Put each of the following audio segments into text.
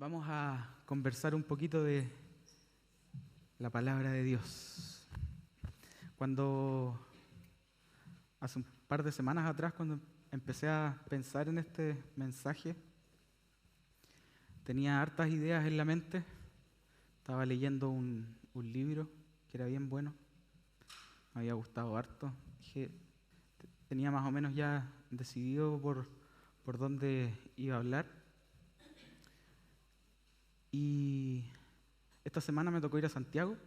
Vamos a conversar un poquito de la palabra de Dios. Cuando hace un par de semanas atrás, cuando empecé a pensar en este mensaje, tenía hartas ideas en la mente. Estaba leyendo un libro que era bien bueno, me había gustado harto. Tenía más o menos ya decidido por dónde iba a hablar. Y esta semana me tocó ir a Santiago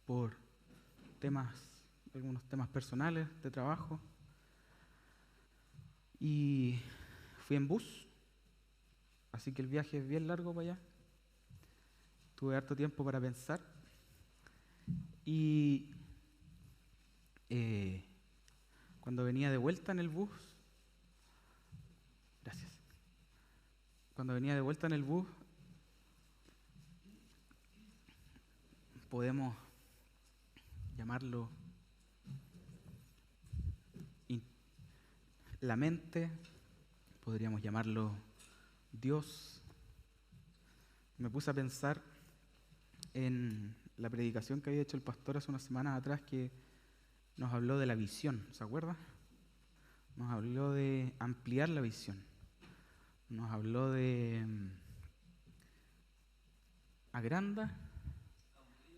por algunos temas personales de trabajo. Y fui en bus, así que el viaje es bien largo para allá. Tuve harto tiempo para pensar. Y cuando venía de vuelta en el bus, podemos llamarlo la mente, podríamos llamarlo Dios. Me puse a pensar en la predicación que había hecho el pastor hace unas semanas atrás, que nos habló de la visión, ¿se acuerda? Nos habló de ampliar la visión, nos habló de agranda,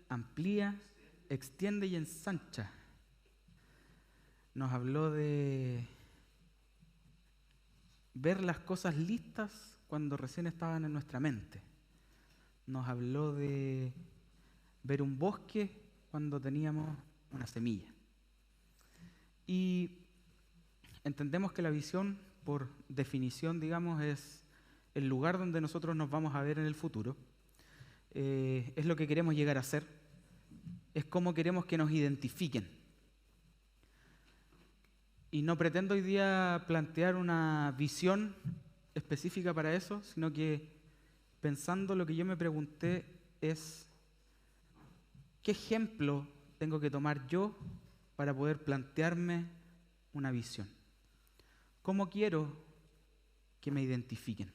amplía, extiende y ensancha. Nos habló de ver las cosas listas cuando recién estaban en nuestra mente. Nos habló de ver un bosque cuando teníamos una semilla. Y entendemos que la visión, por definición, digamos, es el lugar donde nosotros nos vamos a ver en el futuro. Es lo que queremos llegar a ser. Es cómo queremos que nos identifiquen. Y no pretendo hoy día plantear una visión específica para eso, sino que pensando, lo que yo me pregunté es: ¿qué ejemplo tengo que tomar yo para poder plantearme una visión? ¿Cómo quiero que me identifiquen?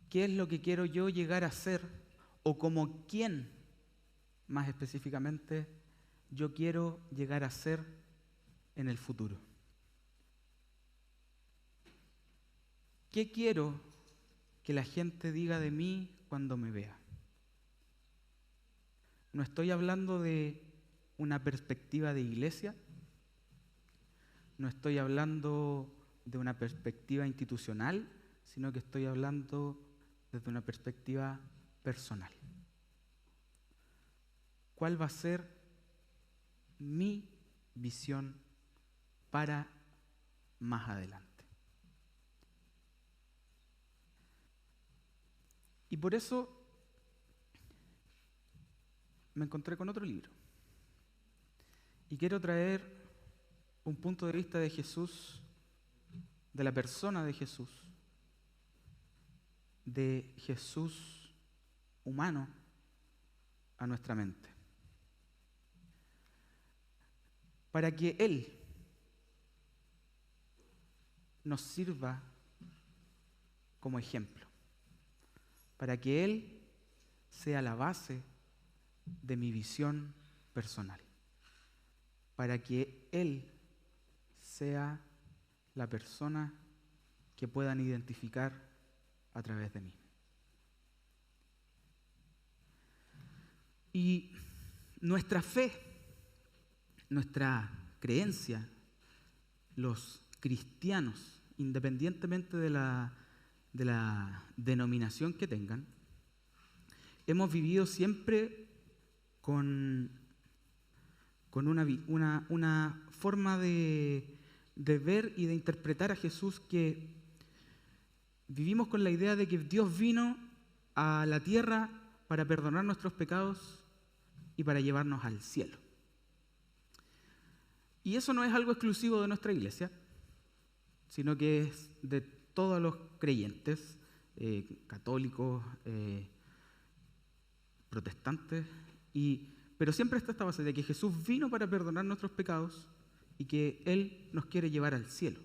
¿Qué es lo que quiero yo llegar a ser? O como quién, más específicamente, yo quiero llegar a ser en el futuro. ¿Qué quiero que la gente diga de mí cuando me vea? No estoy hablando de una perspectiva de iglesia, no estoy hablando de una perspectiva institucional, sino que estoy hablando desde una perspectiva personal. ¿Cuál va a ser mi visión para más adelante? Y por eso me encontré con otro libro. Y quiero traer un punto de vista de Jesús, de la persona de Jesús humano, a nuestra mente, para que Él nos sirva como ejemplo, para que Él sea la base de mi visión personal, para que Él sea la persona que puedan identificar a través de mí. Y nuestra fe, nuestra creencia, los cristianos, independientemente de la denominación que tengan, hemos vivido siempre con una forma de ver y de interpretar a Jesús, que vivimos con la idea de que Dios vino a la tierra para perdonar nuestros pecados y para llevarnos al cielo. Y eso no es algo exclusivo de nuestra iglesia, sino que es de todos los creyentes, católicos, protestantes, pero siempre está esta base de que Jesús vino para perdonar nuestros pecados y que Él nos quiere llevar al cielo.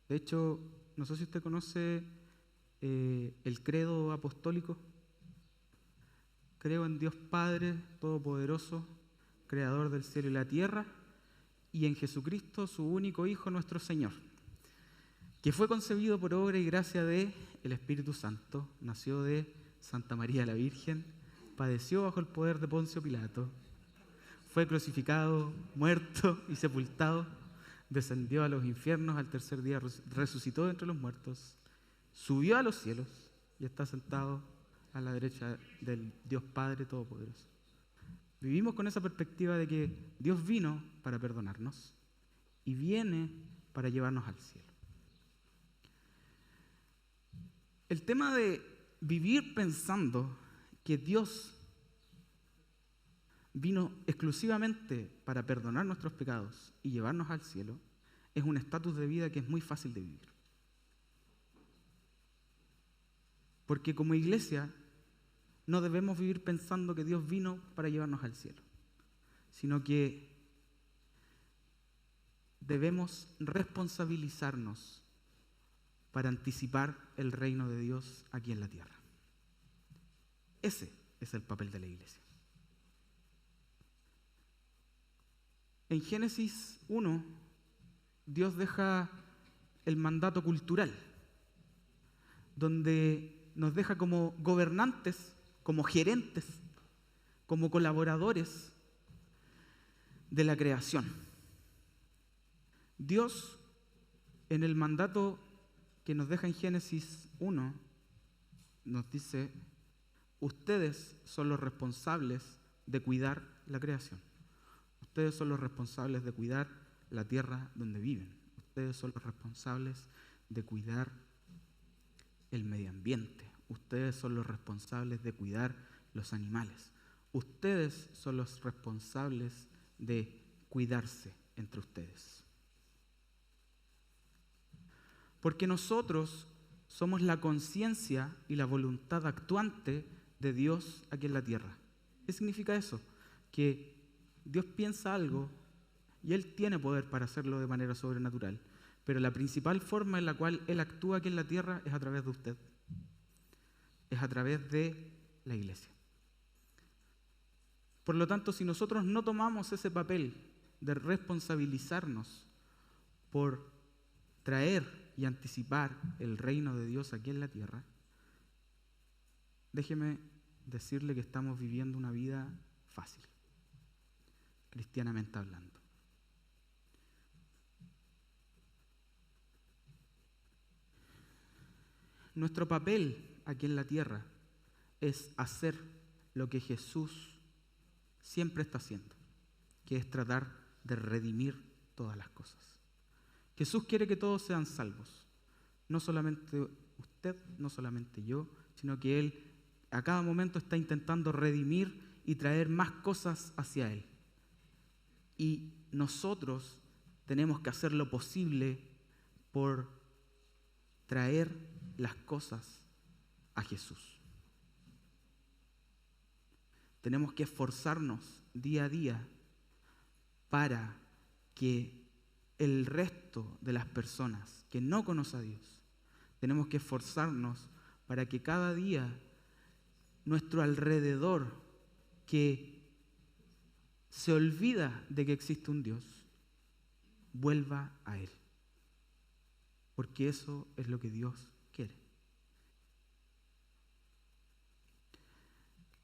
De hecho, no sé si usted conoce el credo apostólico. Creo en Dios Padre Todopoderoso, Creador del cielo y la tierra, y en Jesucristo, su único Hijo, nuestro Señor, que fue concebido por obra y gracia de el Espíritu Santo, nació de Santa María la Virgen, padeció bajo el poder de Poncio Pilato, fue crucificado, muerto y sepultado, descendió a los infiernos, al tercer día resucitó de entre los muertos, subió a los cielos y está sentado a la derecha del Dios Padre Todopoderoso. Vivimos con esa perspectiva de que Dios vino para perdonarnos y viene para llevarnos al cielo. El tema de vivir pensando que Dios vino exclusivamente para perdonar nuestros pecados y llevarnos al cielo es un estatus de vida que es muy fácil de vivir. Porque como iglesia no debemos vivir pensando que Dios vino para llevarnos al cielo, sino que debemos responsabilizarnos para anticipar el reino de Dios aquí en la tierra. Ese es el papel de la iglesia. En Génesis 1, Dios deja el mandato cultural, donde nos deja como gobernantes, como gerentes, como colaboradores de la creación. Dios, en el mandato que nos deja en Génesis 1, nos dice: ustedes son los responsables de cuidar la creación. Ustedes son los responsables de cuidar la tierra donde viven. Ustedes son los responsables de cuidar el medio ambiente. Ustedes son los responsables de cuidar los animales. Ustedes son los responsables de cuidarse entre ustedes. Porque nosotros somos la conciencia y la voluntad actuante de Dios aquí en la tierra. ¿Qué significa eso? Que Dios piensa algo y Él tiene poder para hacerlo de manera sobrenatural, pero la principal forma en la cual Él actúa aquí en la tierra es a través de usted. Es a través de la iglesia. Por lo tanto, si nosotros no tomamos ese papel de responsabilizarnos por traer y anticipar el reino de Dios aquí en la tierra, déjeme decirle que estamos viviendo una vida fácil, cristianamente hablando. Nuestro papel aquí en la tierra es hacer lo que Jesús siempre está haciendo, que es tratar de redimir todas las cosas. Jesús quiere que todos sean salvos, no solamente usted, no solamente yo, sino que Él a cada momento está intentando redimir y traer más cosas hacia Él. Y nosotros tenemos que hacer lo posible por traer las cosas a Jesús. Tenemos que esforzarnos día a día para que el resto de las personas que no conocen a Dios, tenemos que esforzarnos para que cada día nuestro alrededor, que se olvida de que existe un Dios, vuelva a Él. Porque eso es lo que Dios quiere.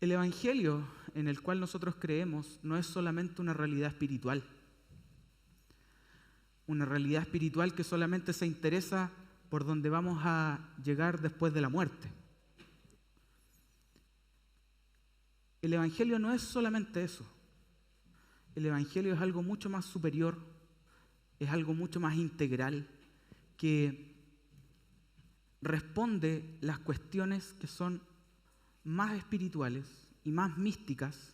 El Evangelio en el cual nosotros creemos no es solamente una realidad espiritual. Una realidad espiritual que solamente se interesa por donde vamos a llegar después de la muerte. El Evangelio no es solamente eso. El Evangelio es algo mucho más superior, es algo mucho más integral, que responde las cuestiones que son más espirituales y más místicas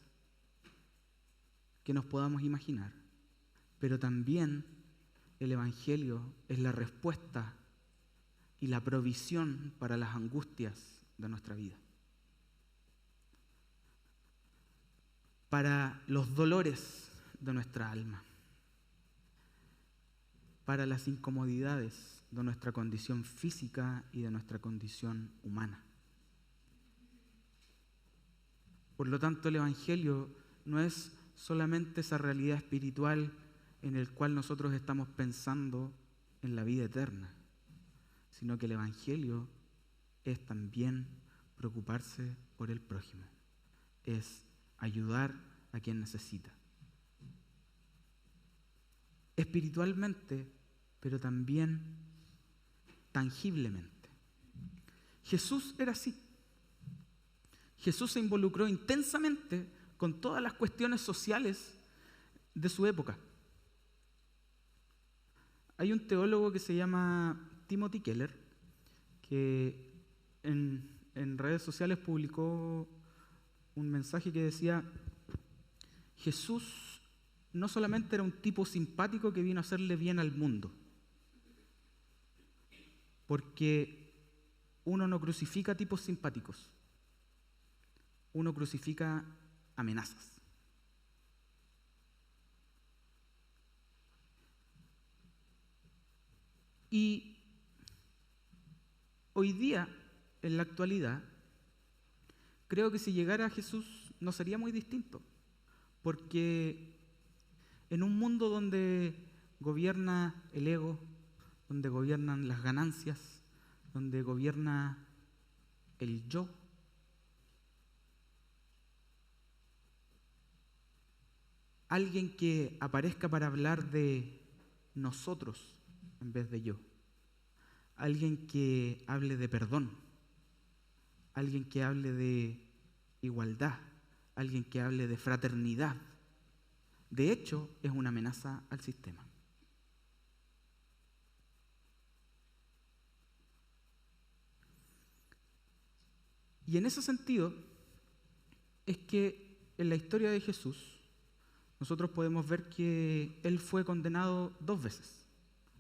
que nos podamos imaginar. Pero también el Evangelio es la respuesta y la provisión para las angustias de nuestra vida, para los dolores de nuestra alma. para las incomodidades de nuestra condición física y de nuestra condición humana. Por lo tanto, el Evangelio no es solamente esa realidad espiritual en la cual nosotros estamos pensando en la vida eterna, sino que el Evangelio es también preocuparse por el prójimo, es ayudar a quien necesita. Espiritualmente, pero también tangiblemente. Jesús era así. Jesús se involucró intensamente con todas las cuestiones sociales de su época. Hay un teólogo que se llama Timothy Keller, que en redes sociales publicó un mensaje que decía: Jesús no solamente era un tipo simpático que vino a hacerle bien al mundo, porque uno no crucifica tipos simpáticos, uno crucifica amenazas. Y hoy día, en la actualidad, creo que si llegara a Jesús no sería muy distinto, porque en un mundo donde gobierna el ego, donde gobiernan las ganancias, donde gobierna el yo, alguien que aparezca para hablar de nosotros en vez de yo, alguien que hable de perdón, alguien que hable de igualdad, alguien que hable de fraternidad, de hecho es una amenaza al sistema. Y en ese sentido es que en la historia de Jesús nosotros podemos ver que Él fue condenado 2 veces,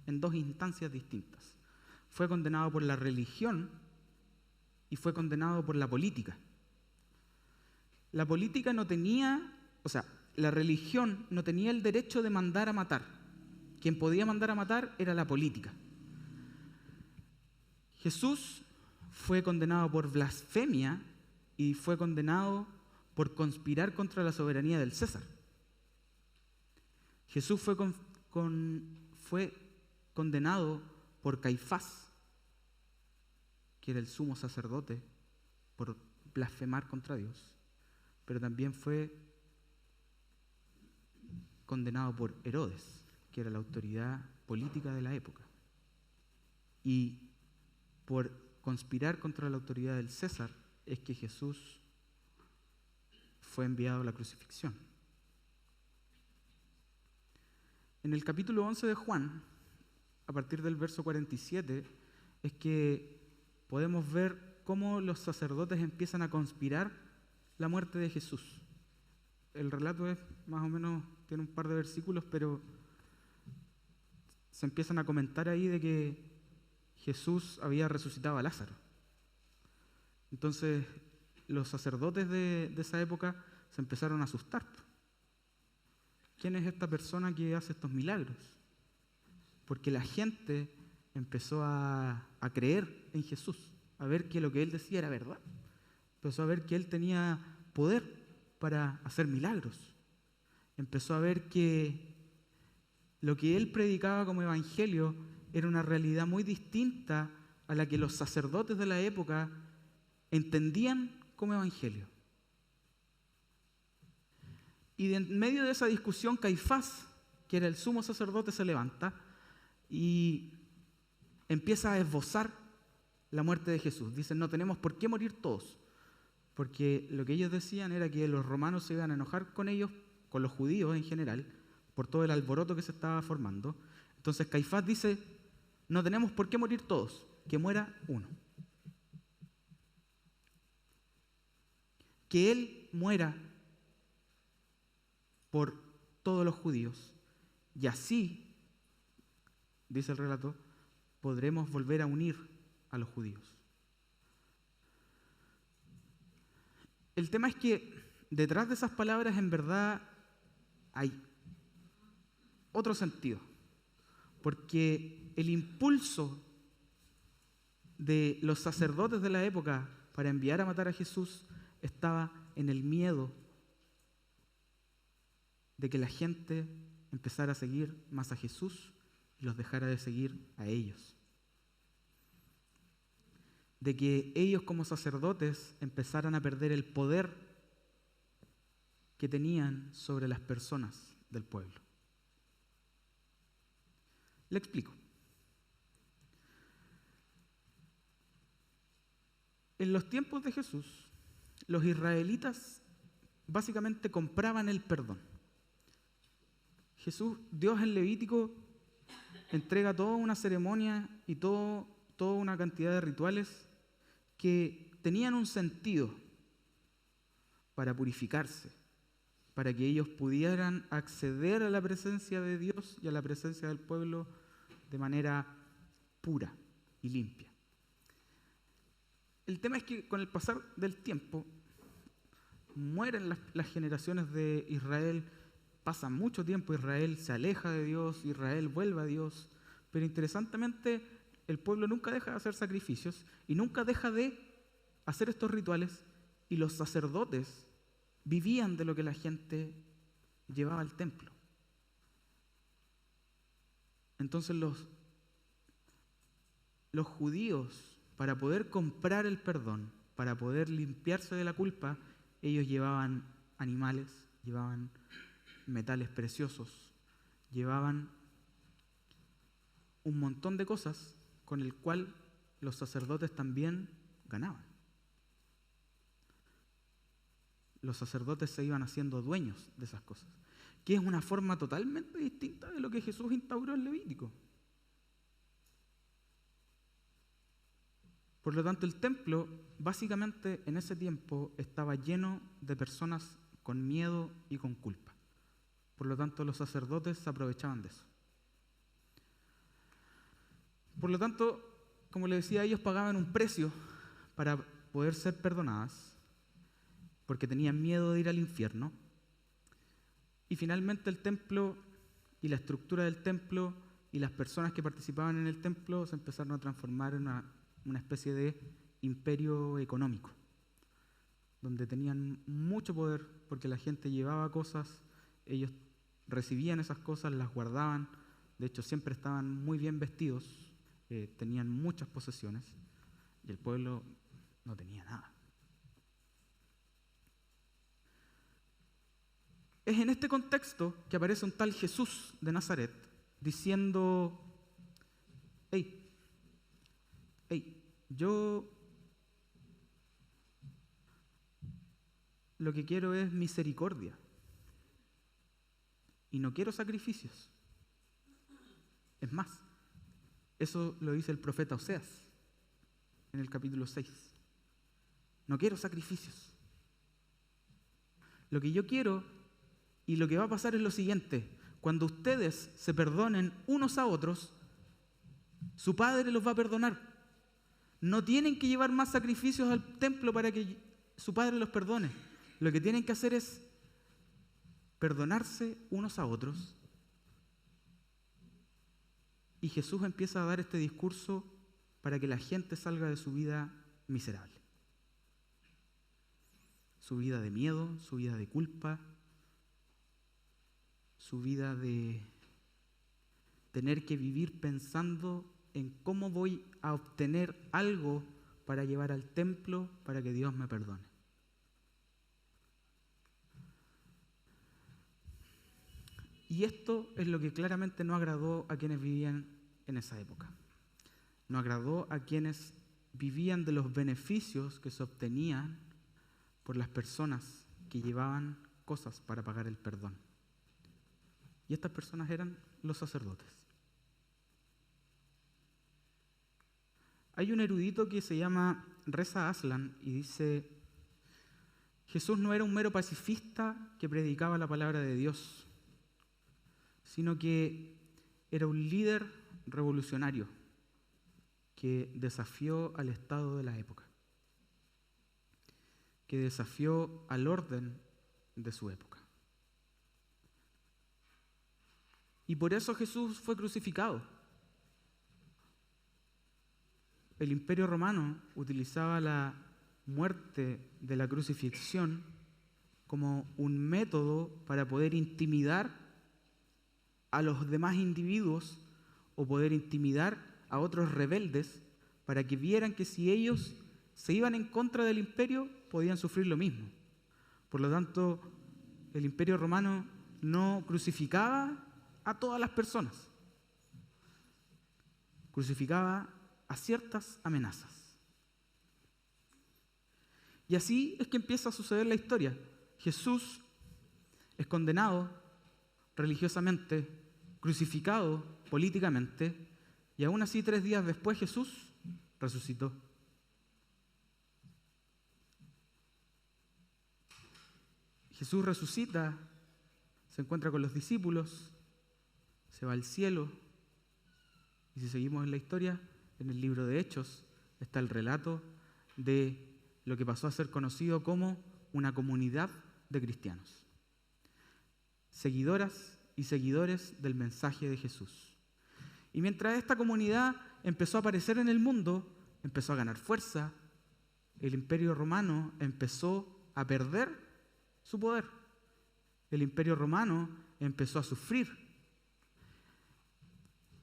en 2 instancias distintas. Fue condenado por la religión y fue condenado por la política. La política no tenía, la religión no tenía el derecho de mandar a matar. Quien podía mandar a matar era la política. Jesús fue condenado por blasfemia y fue condenado por conspirar contra la soberanía del César. Jesús fue condenado por Caifás, que era el sumo sacerdote, por blasfemar contra Dios, pero también fue condenado por Herodes, que era la autoridad política de la época, y por conspirar contra la autoridad del César es que Jesús fue enviado a la crucifixión. En el capítulo 11 de Juan, a partir del verso 47, es que podemos ver cómo los sacerdotes empiezan a conspirar la muerte de Jesús. El relato es más o menos, tiene un par de versículos, pero se empiezan a comentar ahí de que Jesús había resucitado a Lázaro. Entonces, los sacerdotes de esa época se empezaron a asustar. ¿Quién es esta persona que hace estos milagros? Porque la gente empezó a creer en Jesús, a ver que lo que él decía era verdad. Empezó a ver que él tenía poder para hacer milagros. Empezó a ver que lo que él predicaba como evangelio era una realidad muy distinta a la que los sacerdotes de la época entendían como evangelio. Y en medio de esa discusión, Caifás, que era el sumo sacerdote, se levanta y empieza a esbozar la muerte de Jesús. Dicen: no tenemos por qué morir todos, porque lo que ellos decían era que los romanos se iban a enojar con ellos, con los judíos en general, por todo el alboroto que se estaba formando. Entonces Caifás dice: no tenemos por qué morir todos, que muera uno. Que él muera por todos los judíos, y así, dice el relato, podremos volver a unir a los judíos. El tema es que detrás de esas palabras en verdad hay otro sentido, porque el impulso de los sacerdotes de la época para enviar a matar a Jesús estaba en el miedo de que la gente empezara a seguir más a Jesús y los dejara de seguir a ellos. De que ellos como sacerdotes empezaran a perder el poder que tenían sobre las personas del pueblo. Le explico. En los tiempos de Jesús, los israelitas básicamente compraban el perdón. Dios en Levítico entrega toda una ceremonia y toda una cantidad de rituales que tenían un sentido para purificarse, para que ellos pudieran acceder a la presencia de Dios y a la presencia del pueblo de manera pura y limpia. El tema es que con el pasar del tiempo mueren las generaciones de Israel, pasa mucho tiempo, Israel se aleja de Dios, Israel vuelve a Dios, pero interesantemente el pueblo nunca deja de hacer sacrificios y nunca deja de hacer estos rituales, y los sacerdotes vivían de lo que la gente llevaba al templo. Entonces los judíos, para poder comprar el perdón, para poder limpiarse de la culpa, ellos llevaban animales, llevaban metales preciosos, llevaban un montón de cosas con el cual los sacerdotes también ganaban. Los sacerdotes se iban haciendo dueños de esas cosas, que es una forma totalmente distinta de lo que Jesús instauró en Levítico. Por lo tanto, el templo, básicamente en ese tiempo, estaba lleno de personas con miedo y con culpa. Por lo tanto, los sacerdotes se aprovechaban de eso. Por lo tanto, como les decía, ellos pagaban un precio para poder ser perdonadas, porque tenían miedo de ir al infierno. Y finalmente el templo y la estructura del templo y las personas que participaban en el templo se empezaron a transformar en una especie de imperio económico, donde tenían mucho poder porque la gente llevaba cosas, ellos recibían esas cosas, las guardaban, de hecho siempre estaban muy bien vestidos, tenían muchas posesiones y el pueblo no tenía nada. Es en este contexto que aparece un tal Jesús de Nazaret diciendo: hey, yo lo que quiero es misericordia y no quiero sacrificios. Es más, eso lo dice el profeta Oseas en el capítulo 6. No quiero sacrificios. Lo que yo quiero y lo que va a pasar es lo siguiente: cuando ustedes se perdonen unos a otros, su Padre los va a perdonar. No tienen que llevar más sacrificios al templo para que su Padre los perdone. Lo que tienen que hacer es perdonarse unos a otros. Y Jesús empieza a dar este discurso para que la gente salga de su vida miserable. Su vida de miedo, su vida de culpa, su vida de tener que vivir pensando en cómo voy a obtener algo para llevar al templo para que Dios me perdone. Y esto es lo que claramente no agradó a quienes vivían en esa época. No agradó a quienes vivían de los beneficios que se obtenían por las personas que llevaban cosas para pagar el perdón. Y estas personas eran los sacerdotes. Hay un erudito que se llama Reza Aslan y dice: Jesús no era un mero pacifista que predicaba la palabra de Dios, sino que era un líder revolucionario que desafió al estado de la época, que desafió al orden de su época. Y por eso Jesús fue crucificado. el Imperio Romano utilizaba la muerte de la crucifixión como un método para poder intimidar a los demás individuos o poder intimidar a otros rebeldes para que vieran que si ellos se iban en contra del imperio, podían sufrir lo mismo. Por lo tanto, el Imperio Romano no crucificaba a todas las personas, crucificaba a ciertas amenazas. Y así es que empieza a suceder la historia. Jesús es condenado religiosamente, crucificado políticamente, y aún así 3 días después Jesús resucitó. Jesús resucita, se encuentra con los discípulos, se va al cielo, y si seguimos en la historia, en el libro de Hechos está el relato de lo que pasó a ser conocido como una comunidad de cristianos, seguidoras y seguidores del mensaje de Jesús. Y mientras esta comunidad empezó a aparecer en el mundo, empezó a ganar fuerza, el Imperio Romano empezó a perder su poder. El Imperio Romano empezó a sufrir.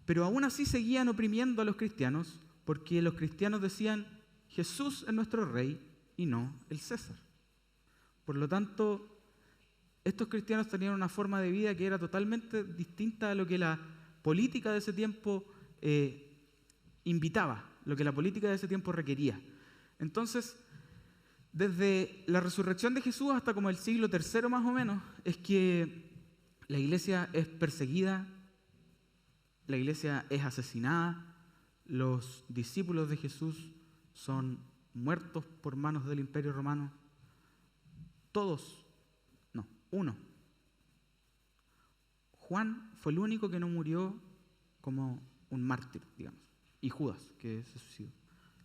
Pero aún así seguían oprimiendo a los cristianos, porque los cristianos decían: Jesús es nuestro rey y no el César. Por lo tanto, estos cristianos tenían una forma de vida que era totalmente distinta a lo que la política de ese tiempo invitaba, lo que la política de ese tiempo requería. Entonces, desde la resurrección de Jesús hasta como el siglo III más o menos, es que la iglesia es perseguida, la iglesia es asesinada, los discípulos de Jesús son muertos por manos del Imperio Romano. Todos, no, uno. Juan fue el único que no murió como un mártir, digamos, y Judas, que se suicidó.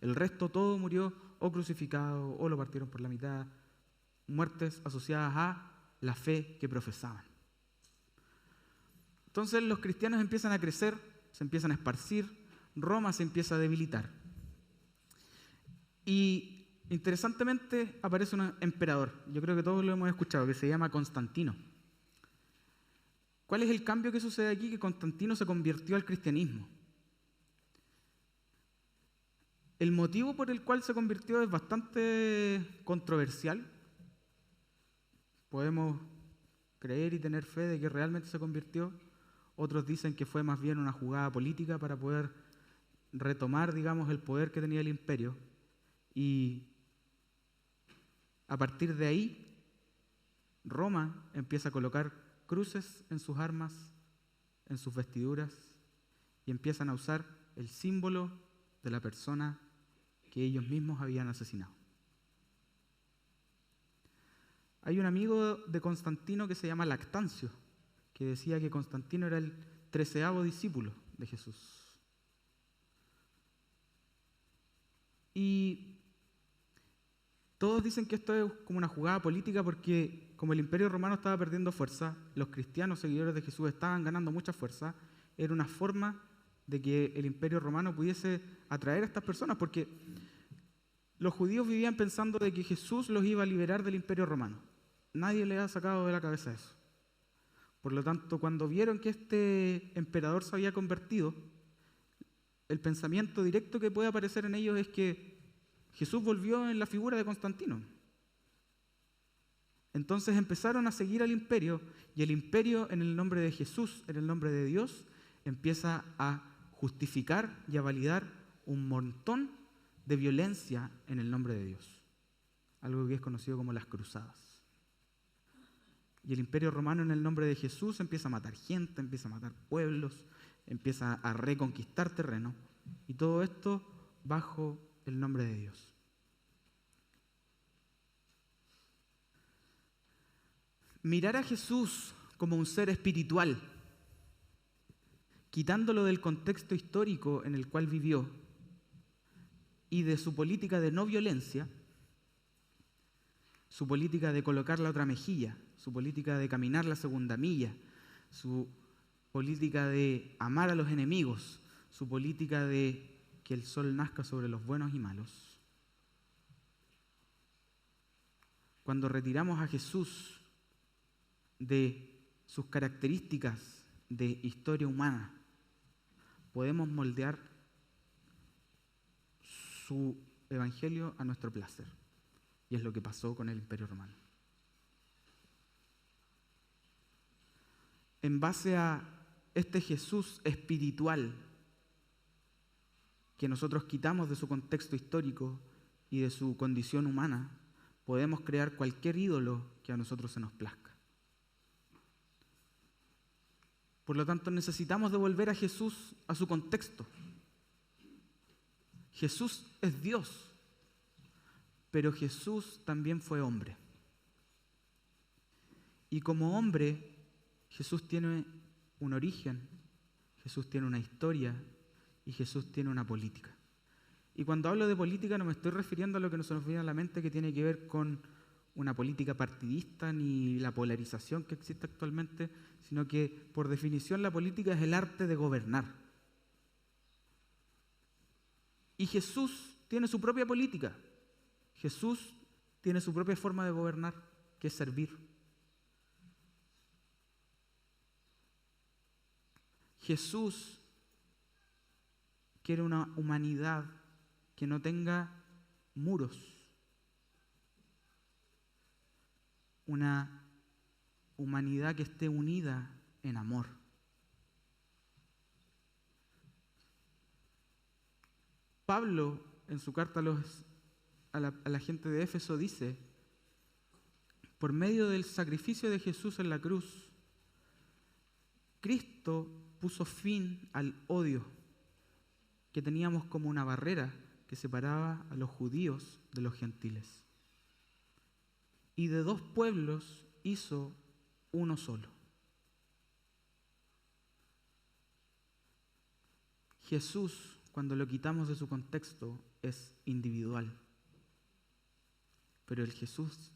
El resto todo murió o crucificado o lo partieron por la mitad, muertes asociadas a la fe que profesaban. Entonces los cristianos empiezan a crecer, se empiezan a esparcir, Roma se empieza a debilitar. Y interesantemente aparece un emperador, yo creo que todos lo hemos escuchado, que se llama Constantino. ¿Cuál es el cambio que sucede aquí? Que Constantino se convirtió al cristianismo. El motivo por el cual se convirtió es bastante controversial. Podemos creer y tener fe de que realmente se convirtió. Otros dicen que fue más bien una jugada política para poder retomar, digamos, el poder que tenía el imperio. Y a partir de ahí, Roma empieza a colocar cruces en sus armas, en sus vestiduras, y empiezan a usar el símbolo de la persona que ellos mismos habían asesinado. Hay un amigo de Constantino que se llama Lactancio, que decía que Constantino era el 13º discípulo de Jesús. Y todos dicen que esto es como una jugada política porque como el Imperio Romano estaba perdiendo fuerza, los cristianos seguidores de Jesús estaban ganando mucha fuerza, era una forma de que el Imperio Romano pudiese atraer a estas personas, porque los judíos vivían pensando de que Jesús los iba a liberar del Imperio Romano. Nadie les ha sacado de la cabeza eso. Por lo tanto, cuando vieron que este emperador se había convertido, el pensamiento directo que puede aparecer en ellos es que Jesús volvió en la figura de Constantino. Entonces empezaron a seguir al imperio, y el imperio, en el nombre de Jesús, en el nombre de Dios, empieza a justificar y a validar un montón de violencia en el nombre de Dios. Algo que es conocido como las cruzadas. Y el Imperio Romano, en el nombre de Jesús, empieza a matar gente, empieza a matar pueblos, empieza a reconquistar terreno, y todo esto bajo el nombre de Dios. Mirar a Jesús como un ser espiritual, quitándolo del contexto histórico en el cual vivió y de su política de no violencia, su política de colocar la otra mejilla, su política de caminar la segunda milla, su política de amar a los enemigos, su política de que el sol nazca sobre los buenos y malos. Cuando retiramos a Jesús de sus características de historia humana, podemos moldear su evangelio a nuestro placer. Y es lo que pasó con el Imperio Romano. En base a este Jesús espiritual que nosotros quitamos de su contexto histórico y de su condición humana, podemos crear cualquier ídolo que a nosotros se nos plazca. Por lo tanto, necesitamos devolver a Jesús a su contexto. Jesús es Dios, pero Jesús también fue hombre. Y como hombre, Jesús tiene un origen, Jesús tiene una historia y Jesús tiene una política. Y cuando hablo de política no me estoy refiriendo a lo que se nos viene a la mente que tiene que ver con una política partidista ni la polarización que existe actualmente, sino que por definición la política es el arte de gobernar. Y Jesús tiene su propia política. Jesús tiene su propia forma de gobernar, que es servir. Jesús quiere una humanidad que no tenga muros, una humanidad que esté unida en amor. Pablo, en su carta a la gente de Éfeso, dice: por medio del sacrificio de Jesús en la cruz, Cristo puso fin al odio que teníamos como una barrera que separaba a los judíos de los gentiles. Y de dos pueblos hizo uno solo. Jesús, cuando lo quitamos de su contexto, es individual. Pero el Jesús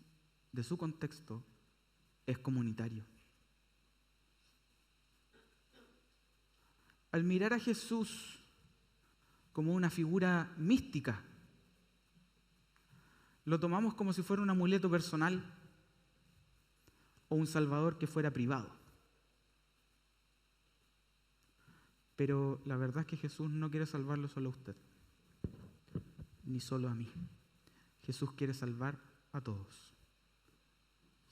de su contexto es comunitario. Al mirar a Jesús como una figura mística, lo tomamos como si fuera un amuleto personal o un salvador que fuera privado. Pero la verdad es que Jesús no quiere salvarlo solo a usted, ni solo a mí. Jesús quiere salvar a todos.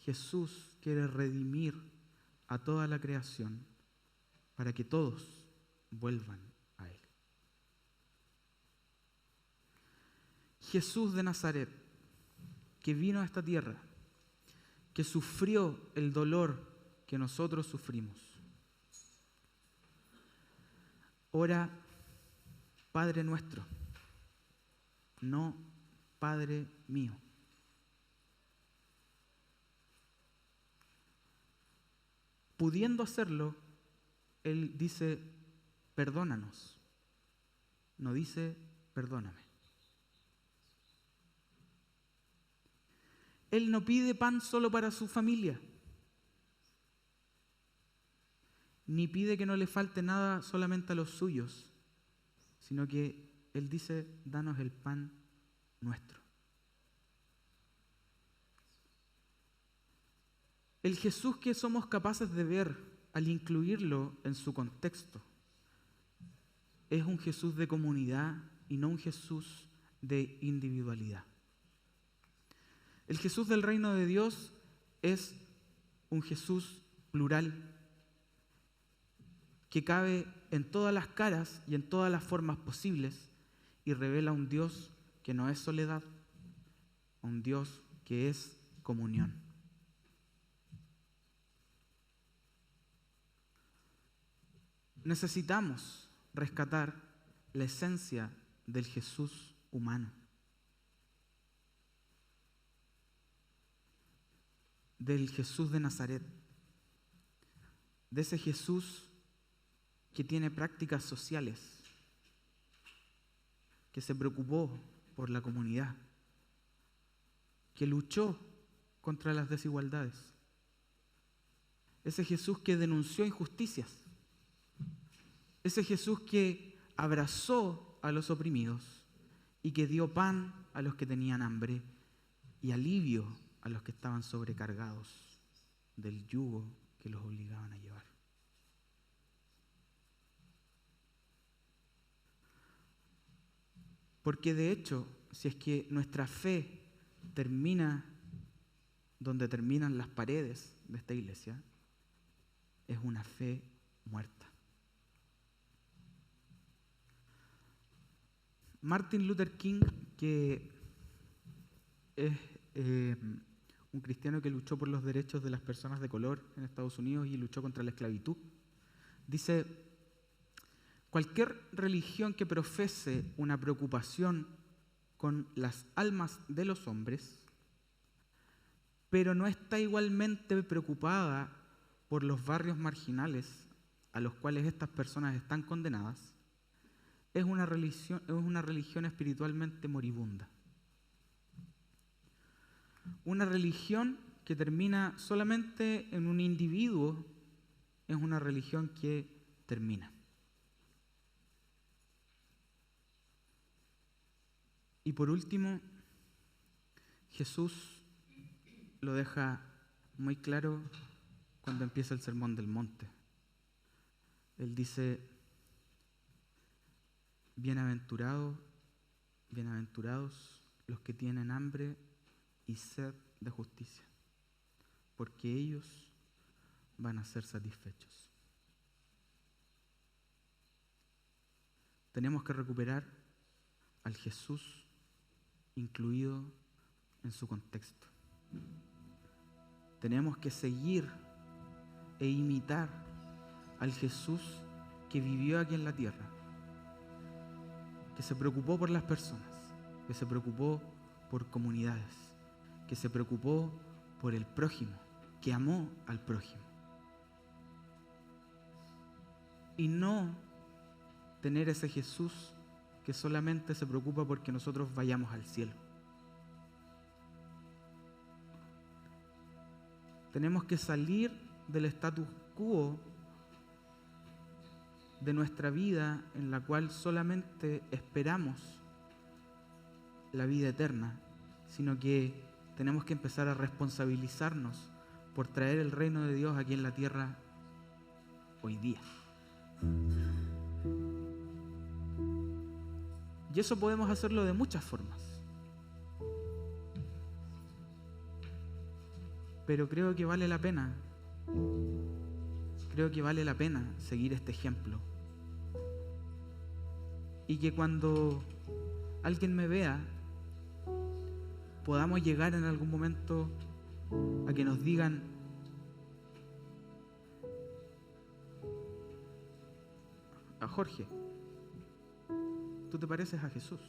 Jesús quiere redimir a toda la creación para que todos vuelvan a Él. Jesús de Nazaret, que vino a esta tierra, que sufrió el dolor que nosotros sufrimos. Ora, Padre nuestro, no Padre mío. Pudiendo hacerlo, Él dice: perdónanos. No dice: perdóname. Él no pide pan solo para su familia, ni pide que no le falte nada solamente a los suyos, sino que Él dice: danos el pan nuestro. El Jesús que somos capaces de ver al incluirlo en su contexto es un Jesús de comunidad y no un Jesús de individualidad. El Jesús del reino de Dios es un Jesús plural que cabe en todas las caras y en todas las formas posibles y revela un Dios que no es soledad, un Dios que es comunión. Necesitamos rescatar la esencia del Jesús humano, del Jesús de Nazaret, de ese Jesús que tiene prácticas sociales, que se preocupó por la comunidad, que luchó contra las desigualdades, ese Jesús que denunció injusticias, ese Jesús que abrazó a los oprimidos y que dio pan a los que tenían hambre y alivio a los que estaban sobrecargados del yugo que los obligaban a llevar. Porque de hecho, si es que nuestra fe termina donde terminan las paredes de esta iglesia, es una fe muerta. Martin Luther King, que es un cristiano que luchó por los derechos de las personas de color en Estados Unidos y luchó contra la esclavitud, dice: cualquier religión que profese una preocupación con las almas de los hombres, pero no está igualmente preocupada por los barrios marginales a los cuales estas personas están condenadas, es una religión espiritualmente moribunda. Una religión que termina solamente en un individuo es una religión que termina. Y por último, Jesús lo deja muy claro cuando empieza el Sermón del Monte. Él dice: bienaventurados los que tienen hambre y sed de justicia, porque ellos van a ser satisfechos. Tenemos que recuperar al Jesús incluido en su contexto. Tenemos que seguir e imitar al Jesús que vivió aquí en la tierra, que se preocupó por las personas, que se preocupó por comunidades, que se preocupó por el prójimo, que amó al prójimo. Y no tener ese Jesús que solamente se preocupa porque nosotros vayamos al cielo. Tenemos que salir del status quo de nuestra vida en la cual solamente esperamos la vida eterna, sino que tenemos que empezar a responsabilizarnos por traer el reino de Dios aquí en la tierra hoy día. Y eso podemos hacerlo de muchas formas. Pero creo que vale la pena seguir este ejemplo. Y que cuando alguien me vea, podamos llegar en algún momento a que nos digan: a Jorge, tú te pareces a Jesús.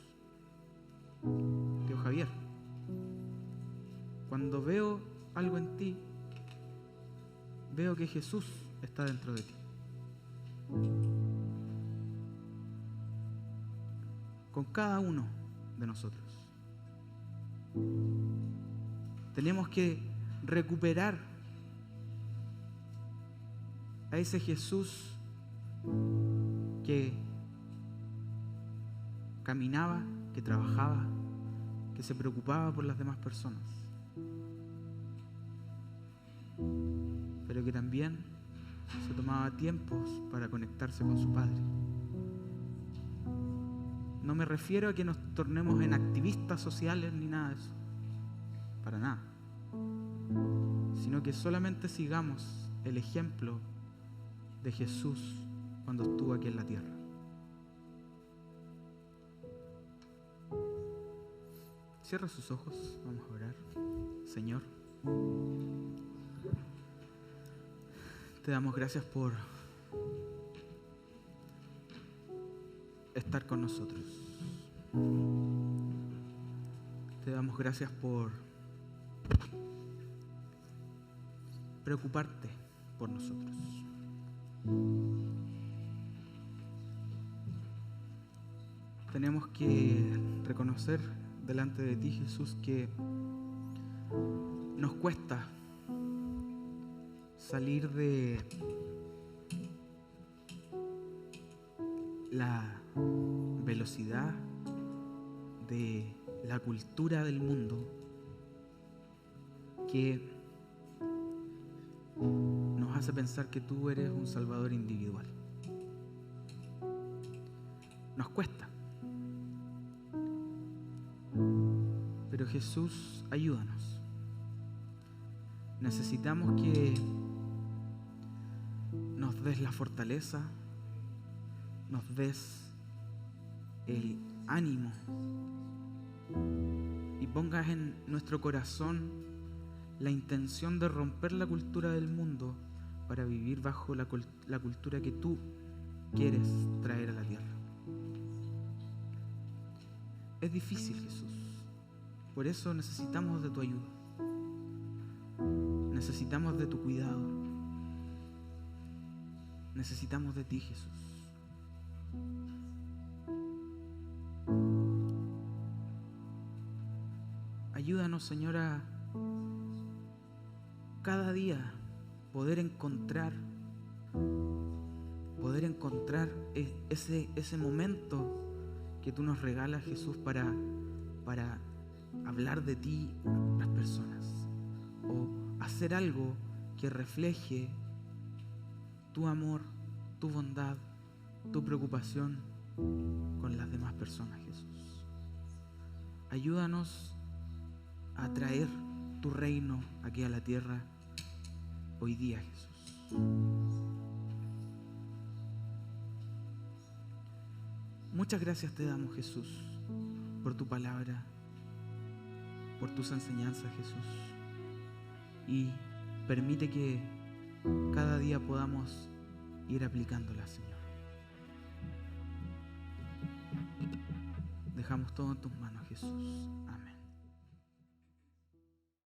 Tío Javier, cuando veo algo en ti, veo que Jesús está dentro de ti. Con cada uno de nosotros tenemos que recuperar a ese Jesús que caminaba, que trabajaba, que se preocupaba por las demás personas, pero que también se tomaba tiempos para conectarse con su Padre. No me refiero a que nos tornemos en activistas sociales ni nada de eso, para nada, sino que solamente sigamos el ejemplo de Jesús cuando estuvo aquí en la tierra. Cierra sus ojos, vamos a orar. Señor, te damos gracias por estar con nosotros. Te damos gracias por preocuparte por nosotros. Tenemos que reconocer delante de ti, Jesús, que nos cuesta salir de la velocidad, de la cultura del mundo, que nos hace pensar que tú eres un Salvador individual. Nos cuesta. Pero Jesús, ayúdanos. Necesitamos que nos des la fortaleza, nos des el ánimo y pongas en nuestro corazón la intención de romper la cultura del mundo para vivir bajo la cultura que tú quieres traer a la tierra. Es difícil, Jesús. Por eso necesitamos de tu ayuda. Necesitamos de tu cuidado. Necesitamos de ti, Jesús. Ayúdanos, Señor, a cada día poder encontrar ese momento que tú nos regalas, Jesús, para hablar de ti a las personas, o hacer algo que refleje tu amor, tu bondad, tu preocupación con las demás personas, Jesús. Ayúdanos a traer tu reino aquí a la tierra hoy día, Jesús. Muchas gracias te damos, Jesús, por tu palabra, por tus enseñanzas, Jesús. Y permite que cada día podamos ir aplicándolas, Señor. Dejamos todo en tus manos, Jesús. Amén.